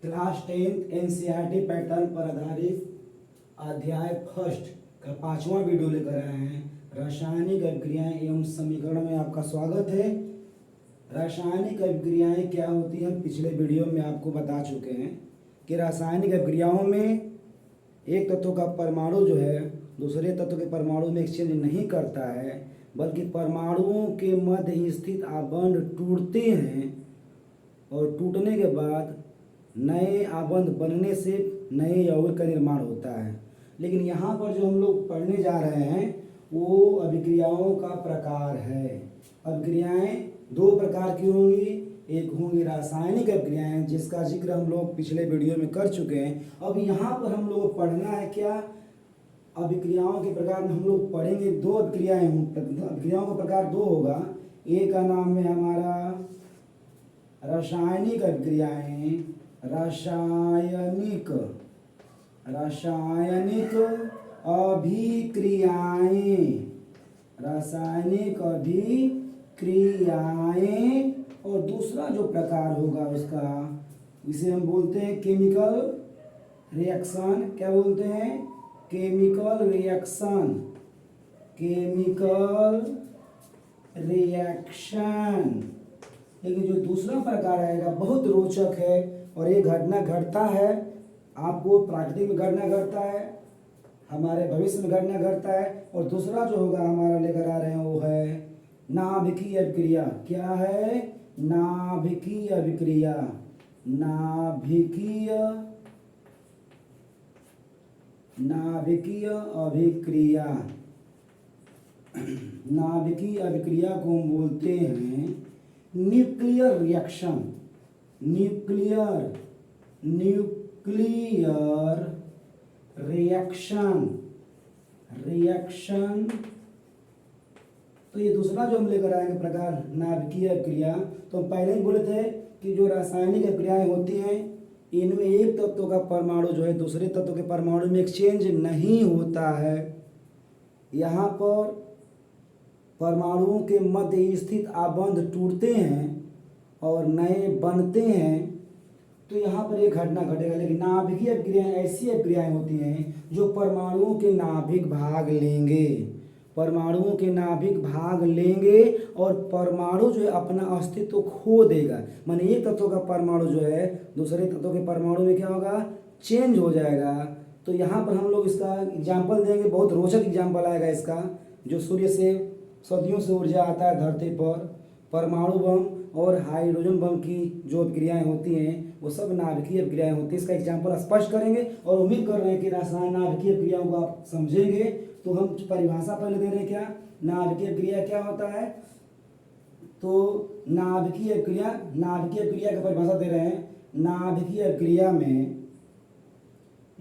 Class 10 NCERT pattern पर आधारित अध्याय फर्स्ट का 5वां वीडियो लेकर आए हैं। रासायनिक अभिक्रियाएं एवं समीकरण में आपका स्वागत है। रासायनिक अभिक्रियाएं क्या होती हैं, हम पिछले वीडियो में आपको बता चुके हैं कि रासायनिक अभिक्रियाओं में एक तत्व का परमाणु जो है दूसरे तत्व के परमाणु में एक्सचेंज नहीं करता है, बल्कि परमाणुओं के मध्य स्थित आबंध टूटते हैं और टूटने के बाद नए आबंध बनने से नए यौगिक का निर्माण होता है। लेकिन यहाँ पर जो हम लोग पढ़ने जा रहे हैं वो अभिक्रियाओं का प्रकार है। अभिक्रियाएं दो प्रकार की होंगी, एक होंगी रासायनिक अभिक्रियाएं जिसका जिक्र हम लोग पिछले वीडियो में कर चुके हैं। अब यहाँ पर हम लोग पढ़ना है क्या, अभिक्रियाओं के प्रकार में हम लोग पढ़ेंगे दो अभिक्रियाएं। अभिक्रियाओं का प्रकार दो होगा, एक का नाम है हमारा रासायनिक अभिक्रियाएं, रासायनिक अभिक्रियाएं, रासायनिक अभिक्रियाएं। और दूसरा जो प्रकार होगा उसका, इसे हम बोलते हैं केमिकल रिएक्शन। क्या बोलते हैं? Chemical reaction. Chemical reaction. लेकिन जो दूसरा प्रकार आएगा बहुत रोचक है और ये घटना घटता है, आपको प्राकृतिक में घटना घटता है, हमारे भविष्य में घटना घटता है। और दूसरा जो होगा हमारा लेकर आ रहे हैं वो है नाभिकीय अभिक्रिया। क्या है? नाभिकीय अभिक्रिया। नाभिकीय अभिक्रिया। नाभिकीय अभिक्रिया को हम बोलते हैं न्यूक्लियर रिएक्शन। Nuclear reaction. तो ये दूसरा जो हम लेकर आएंगे प्रकार नाभिकीय अभिक्रिया। तो हम पहले ही बोले थे कि जो रासायनिक अभिक्रियाएं होती हैं इनमें एक तत्व का परमाणु जो है दूसरे तत्व के परमाणु में एक्सचेंज नहीं होता है। यहाँ पर परमाणुओं के मध्य स्थित आबंध टूटते हैं और नए बनते हैं। तो यहाँ पर एक घटना घटेगा। लेकिन नाभिकीय अभिक्रियाएं ऐसी अभिक्रियाएं होती हैं जो परमाणुओं के नाभिक भाग लेंगे, परमाणुओं के नाभिक भाग लेंगे और परमाणु जो है अपना अस्तित्व खो देगा। माने एक तत्व का परमाणु जो है दूसरे तत्व के परमाणु में क्या होगा? चेंज हो जाएगा। तो यहाँ पर हम लोग इसका एग्जाम्पल देंगे, बहुत रोचक एग्जाम्पल आएगा इसका। जो सूर्य से सदियों से ऊर्जा आता है धरती पर, परमाणु बम और हाइड्रोजन बम की जो अभिक्रियाएं होती हैं वो सब नाभिकीय अभिक्रियाएं होती हैं। इसका एग्जाम्पल स्पष्ट करेंगे और उम्मीद कर रहे हैं कि रासायनिक नाभिकीय अभिक्रियाओं को आप समझेंगे। तो हम परिभाषा पहले दे रहे हैं, क्या नाभिकीय अभिक्रिया क्या होता है। तो नाभिकीय अभिक्रिया की परिभाषा दे रहे हैं। नाभिकीय अभिक्रिया में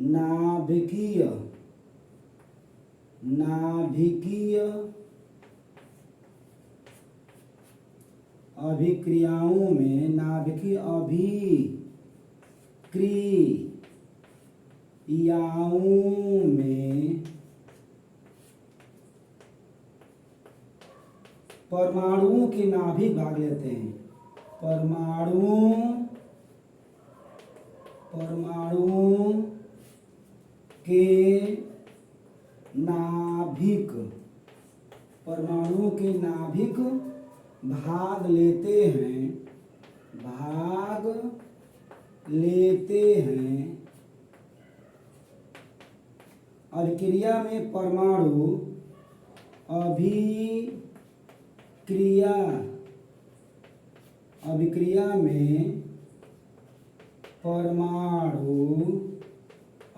नाभिकीय अभिक्रियाओं में नाभिकीय अभिक्रियाओं में परमाणुओं के नाभिक भाग लेते हैं। परमाणुओं के नाभिक भाग लेते हैं। अभिक्रिया में परमाणु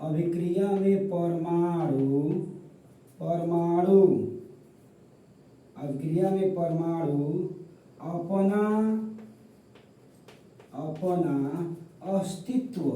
अभिक्रिया में परमाणु अपना अस्तित्व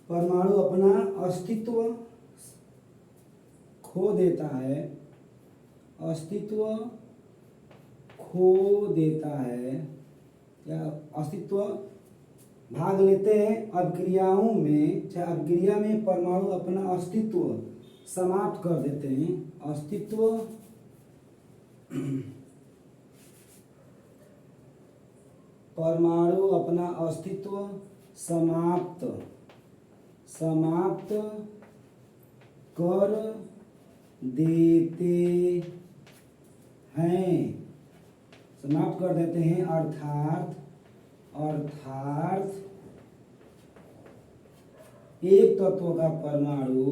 परमाणु अपना अस्तित्व खो देता है, अस्तित्व खो देता है या अस्तित्व भाग लेते हैं अभिक्रियाओं में, चाहे अभिक्रिया में परमाणु अपना अस्तित्व समाप्त कर देते हैं, अस्तित्व परमाणु अपना अस्तित्व समाप्त कर देते हैं, समाप्त कर देते हैं, अर्थात एक तत्व का परमाणु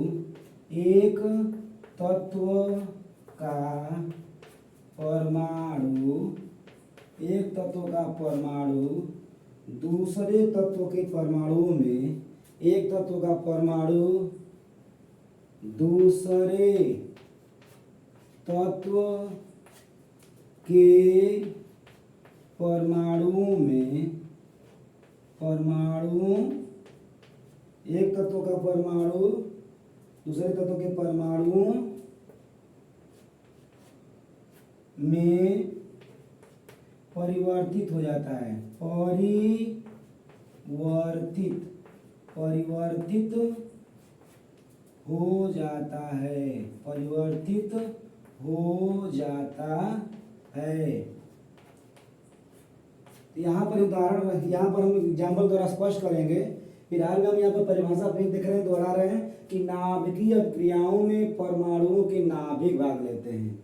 दूसरे तत्व के परमाणुओं में, एक तत्व का परमाणु दूसरे तत्व के परमाणुओं में, एक तत्व का परमाणु दूसरे तत्व के परमाणुओं में परिवर्तित हो जाता है, परिवर्तित हो जाता है। यहाँ पर उदाहरण, यहाँ पर हम एग्जाम्पल द्वारा स्पष्ट करेंगे। फिलहाल में हम यहाँ पर परिभाषा फिर देख रहे हैं, दोहरा रहे हैं कि नाभिकीय अभिक्रियाओं में परमाणुओं के नाभिक भाग लेते हैं।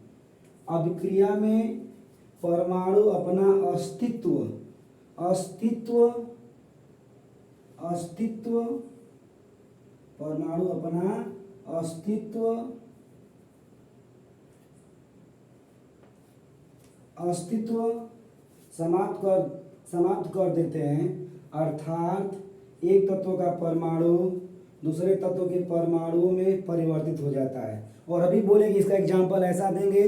अभिक्रिया में परमाणु अपना अस्तित्व परमाणु अपना अस्तित्व समाप्त कर देते हैं, अर्थात एक तत्व का परमाणु दूसरे तत्व के परमाणुओं में परिवर्तित हो जाता है। और अभी बोलेंगे इसका एग्जाम्पल ऐसा देंगे,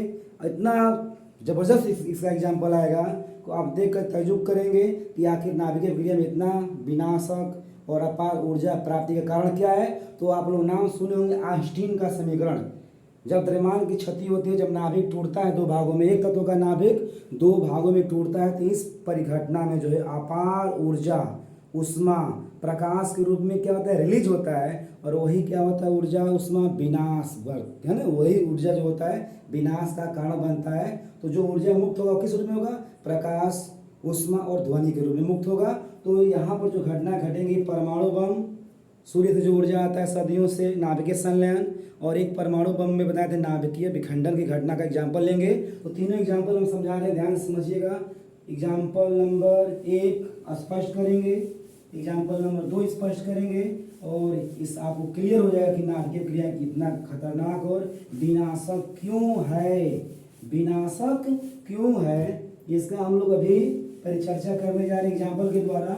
इतना जबरदस्त इसका एग्जाम्पल आएगा तो आप देख कर तजुब करेंगे कि आखिर नाभिकीय अभिक्रिया में इतना विनाशक और अपार ऊर्जा प्राप्ति का कारण क्या है। तो आप लोग नाम सुने होंगे आइंस्टीन का समीकरण। जब द्रव्यमान की क्षति होती है, जब नाभिक टूटता है दो भागों में, एक तत्व का नाभिक दो भागों में टूटता है, तो इस परिघटना में जो है अपार ऊर्जा, उष्मा, प्रकाश के रूप में क्या होता है, रिलीज होता है। और वही क्या होता है, ऊर्जा, उष्मा, विनाश वर्ग, है ना, वही ऊर्जा जो होता है विनाश का कारण बनता है। तो जो ऊर्जा मुक्त होगा किस रूप में होगा, प्रकाश, उष्मा और ध्वनि के रूप में मुक्त होगा। तो यहाँ पर जो घटना घटेंगी, परमाणु बम, सूर्य से जो ऊर्जा आता है सदियों से, नाभिकीय संलयन, और एक परमाणु बम में बताए थे नाभिकीय विखंडन की घटना का एग्जाम्पल लेंगे। तो तीनों एग्जाम्पल हम समझा रहे हैं, ध्यान से समझिएगा। एग्जाम्पल नंबर 1 स्पष्ट करेंगे, एग्जाम्पल नंबर 2 स्पष्ट करेंगे, और इस आपको क्लियर हो जाएगा कि नाभिकीय क्रिया कितना खतरनाक और विनाशक क्यों है, इसका हम लोग अभी परिचर्चा करने जा रहे हैं एग्जाम्पल के द्वारा।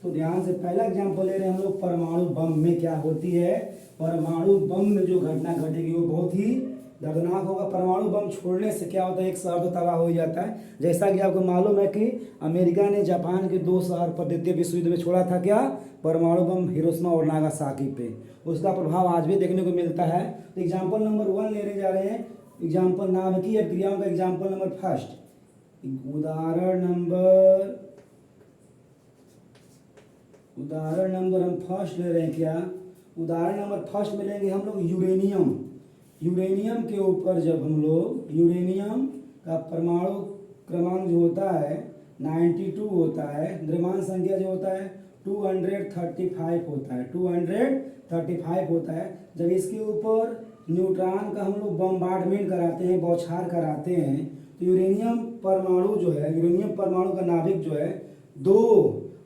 तो ध्यान से पहला एग्जाम्पल ले रहे हैं हम लोग, परमाणु बम में क्या होती है। परमाणु बम में जो घटना घटेगी वो बहुत ही दर्दनाक होगा। परमाणु बम छोड़ने से क्या होता है, एक शहर तो तबाह हो ही जाता है। जैसा कि आपको मालूम है कि अमेरिका ने जापान के 2 शहर पर द्वितीय विश्व युद्ध में छोड़ा था, क्या, परमाणु बम, हिरोशिमा और नागासाकी पे। उसका प्रभाव आज भी देखने को मिलता है। तो एग्जाम्पल नंबर 1 लेने जा रहे हैं, एग्जाम्पल नाभिकीय क्रियाओं का एग्जाम्पल नंबर फर्स्ट, उदाहरण नंबर हम फर्स्ट ले रहे हैं। क्या उदाहरण नंबर फर्स्ट में लेंगे हम लोग, यूरेनियम के ऊपर जब हम लोग यूरेनियम का परमाणु क्रमांक जो होता है 92 होता है, द्रव्यमान संख्या जो होता है 235 होता है। जब इसके ऊपर न्यूट्रॉन का हम लोग बम्बार्डमेंट कराते हैं, बौछार कराते हैं, तो यूरेनियम परमाणु का नाभिक जो है दो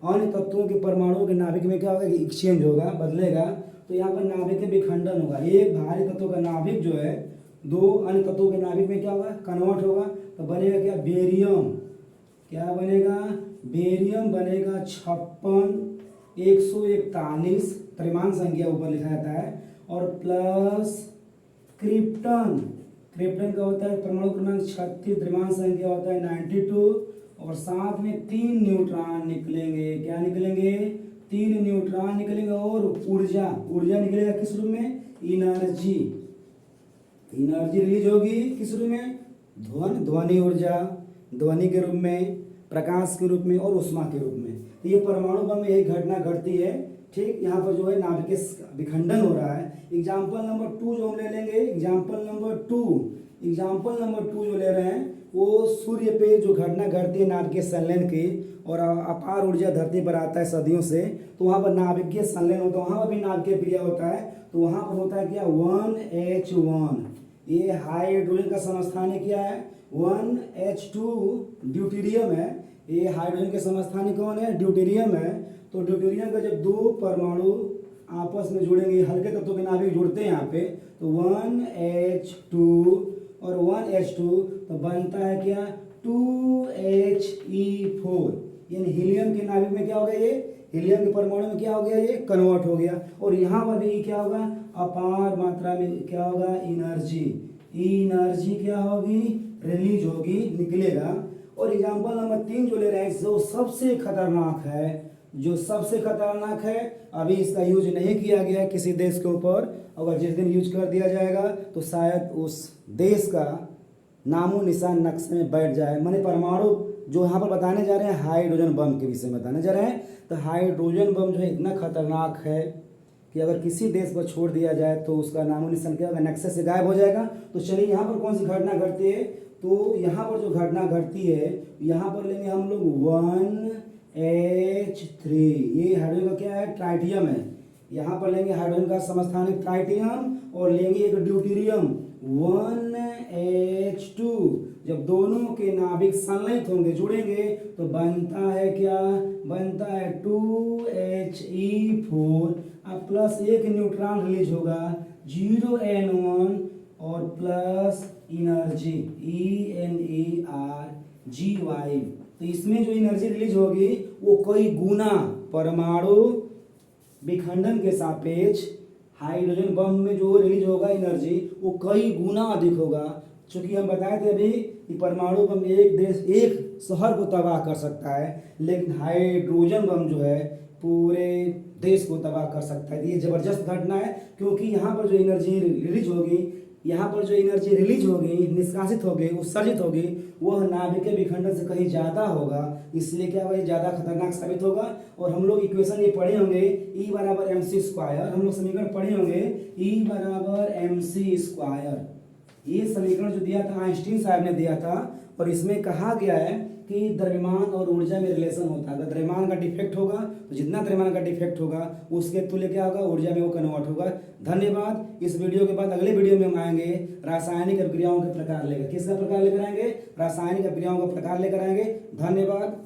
अन्य तत्वों के परमाणुओं के नाभिक में क्या होगा, एक्सचेंज होगा, बदलेगा। तो यहाँ पर नाभिक के विखंडन होगा। एक भारी तत्व का नाभिक जो है दो अन्य तत्वों के नाभिक में क्या होगा, कन्वर्ट होगा। तो बनेगा क्या, बेरियम। क्या बनेगा, बेरियम बनेगा 56 द्रव्यमान संख्या ऊपर लिखा जाता है, और प्लस क्रिप्टन का होता है परमाणु क्रमांक 36, द्रव्यमान संख्या होता है 92, और साथ में 3 न्यूट्रॉन निकलेंगे। क्या निकलेंगे, 3 न्यूट्रॉन निकलेंगे, और ऊर्जा निकलेगा किस रूप में, एनर्जी रिलीज होगी किस रूप में, ध्वनि ऊर्जा, ध्वनि के रूप में प्रकाश के रूप में और ऊष्मा के रूप में। तो ये परमाणु बम में यही घटना घटती है। ठीक, यहाँ पर जो है नाभिकीय विखंडन हो रहा है। एग्जाम्पल नंबर 2 जो हम ले लेंगे, एग्जाम्पल नंबर 2 जो ले रहे हैं वो सूर्य पे जो घटना घटती है नाभिकीय संलयन की, और अपार ऊर्जा धरती पर आता है सदियों से, तो वहाँ पर नाभिकीय संलयन होता है, वहाँ पर भी नाभिकीय क्रिया होता है। तो वहाँ पर होता है क्या 1H1, ये हाइड्रोजन का समस्थानिक क्या है 1H2 ड्यूटेरियम है। ये हाइड्रोजन के समस्थानिक कौन है ड्यूटेरियम है। तो ड्यूटेरियम का जब 2 परमाणु आपस में जुड़ेंगे, हल्के तत्वों के नाभिक जुड़ते हैं यहाँ पे, तो 1H2 और 1H2 तो बनता है क्या 2He4, यानी हीलियम के नाभिक में क्या हो गया, ये हीलियम के परमाणु में क्या हो गया, ये कन्वर्ट हो गया। और यहाँ पर भी क्या होगा अपार मात्रा में क्या होगा एनर्जी क्या होगी रिलीज होगी, निकलेगा। और एग्जाम्पल नंबर 3 जो ले रहे हैं जो सबसे खतरनाक है, अभी इसका यूज नहीं किया गया है किसी देश के ऊपर, अगर जिस दिन यूज कर दिया जाएगा तो शायद उस देश का नामो निशान नक्शे में बैठ जाए। माने परमाणु जो यहाँ पर बताने जा रहे हैं हाइड्रोजन बम के विषय में बताने जा रहे हैं। तो हाइड्रोजन बम जो है इतना खतरनाक है कि अगर किसी देश पर छोड़ दिया जाए तो उसका नामो निशान क्या होगा नक्शे से गायब हो जाएगा। तो चलिए यहाँ पर कौन सी घटना घटती है, तो यहाँ पर जो घटना घटती है यहाँ पर लेंगे हम लोग 1H3, ये हाइड्रोजन का क्या है ट्राइटियम है। यहाँ पर लेंगे हाइड्रोजन का समस्थानिक ट्राइटियम और लेंगे एक ड्यूटेरियम 1H2। जब दोनों के नाभिक संलयित होंगे जुड़ेंगे तो बनता है क्या, बनता है 2He4। अब प्लस एक न्यूट्रॉन रिलीज होगा 0N1 और प्लस एनर्जी ENERGY। तो इसमें जो एनर्जी रिलीज होगी वो कई गुना परमाणु विखंडन के सापेक्ष हाइड्रोजन बम में जो रिलीज होगा एनर्जी वो कई गुना अधिक होगा। चूंकि हम बताए थे अभी कि परमाणु बम एक देश एक शहर को तबाह कर सकता है, लेकिन हाइड्रोजन बम जो है पूरे देश को तबाह कर सकता है। ये जबरदस्त घटना है क्योंकि यहाँ पर जो एनर्जी रिलीज होगी निष्कासित होगी उत्सर्जित होगी वह नाभिकीय विखंडन से कहीं ज़्यादा होगा, इसलिए क्या होगा ज़्यादा खतरनाक साबित होगा। और हम लोग इक्वेशन ये पढ़े होंगे E बराबर mc², हम लोग समीकरण पढ़े होंगे E बराबर mc²। ये समीकरण जो दिया था आइंस्टीन साहब ने दिया था, और इसमें कहा गया है कि द्रव्यमान और ऊर्जा में रिलेशन होता है। अगर द्रव्यमान का डिफेक्ट होगा तो जितना द्रव्यमान का डिफेक्ट होगा उसके तुल्य क्या होगा ऊर्जा में वो कन्वर्ट होगा। धन्यवाद। इस वीडियो के बाद अगले वीडियो में हम आएंगे रासायनिक अभिक्रियाओं के प्रकार लेकर। किसका प्रकार लेकर आएंगे, रासायनिक अभिक्रियाओं का प्रकार लेकर आएंगे। धन्यवाद।